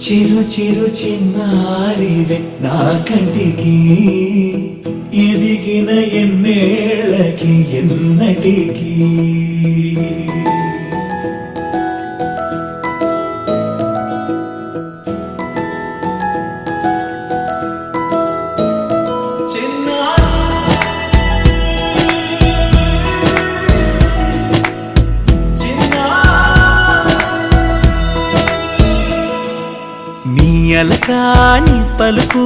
చిరు చిరు చిన్నారివే నా కంటికి ఎదిగిన ఎన్నేళ్ళకి ఎన్నటికి అలకాని పలుకు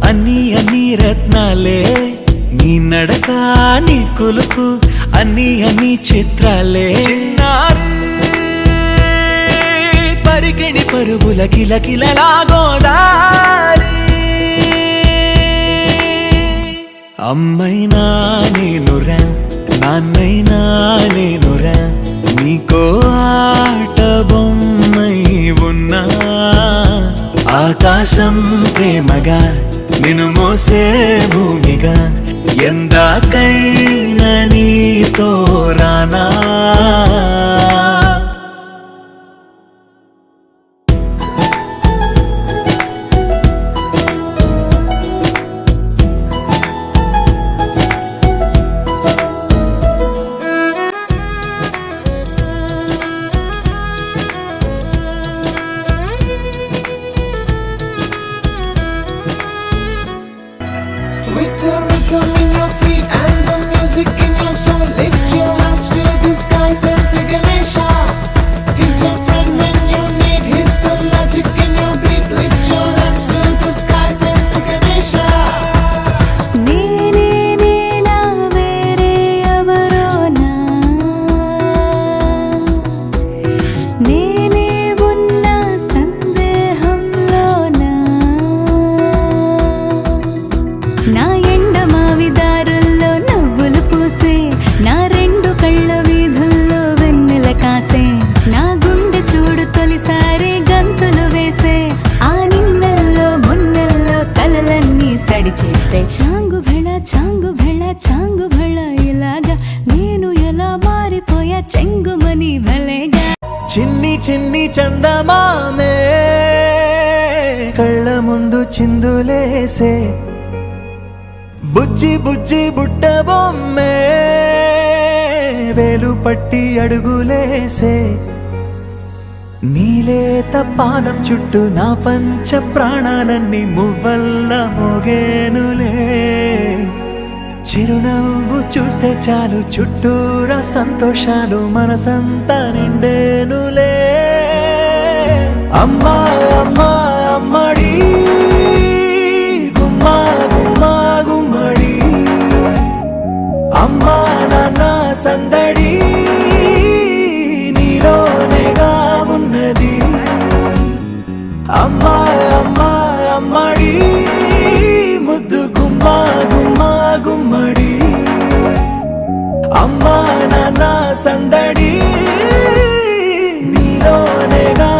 అన్ని రత్నాలే నీ నడకాని కులుకు అన్ని చిత్రాలే పరికిణి పరుగుల కిలకిలలాగోదారి అమ్మైనా నేనురా నాన్నైనా నేనురా నీకో ఆట బొమ్మై ఉన్నా ఆకాశం ప్రేమగా నిన్ను మోసే భూమిగా ఎందాకైనా నీతో రానా With the rhythm in your feet and the music in your soul, lift your hands to the skies and say Ganesha. He's your friend when you need, he's the magic in your beat. Lift your hands to the skies and say Ganesha. నేనేనా వేరే ఎవరోనా నేనే ఉన్న సందేహంలోనా నా ఎండమావిదారుల్లో నవ్వులు పూసే నా రెండు కళ్ళ వీధుల్లో వెన్నెల కాసే నా గుండె చూడు తొలిసారి గంతులు వేసే ఆ నిన్నెల్లో మున్నెల్లో కలలన్నీ సడి చేసే చాంగు భళ ఇలాగా నేను ఎలా మారిపోయా చెంగుమని భలేగా చిన్ని చిన్ని చందమామే కళ్ళ ముందు చిందులేసే బుజ్జి బుజ్జి బుట్ట బొమ్మే వేలు పట్టి అడుగులేసే నీలేత పానం చుట్టూ నా పంచ ప్రాణాలన్నీ మువ్వల్ల మోగేనులే చిరునవ్వు చూస్తే చాలు చుట్టూరా సంతోషాలు మనసంతా నిండేనులే అమ్మా అమ్మా అమ్మడి గుమ్మా గుమ్మా గుమ్మడి అమ్మా నాన్న సందడి నీలోనేగా ఉన్నది అమ్మా అమ్మా అమ్మడి ముద్దు గుమ్మా గుమ్మా గుమ్మడి అమ్మా నాన్న సందడి నీలోనేగా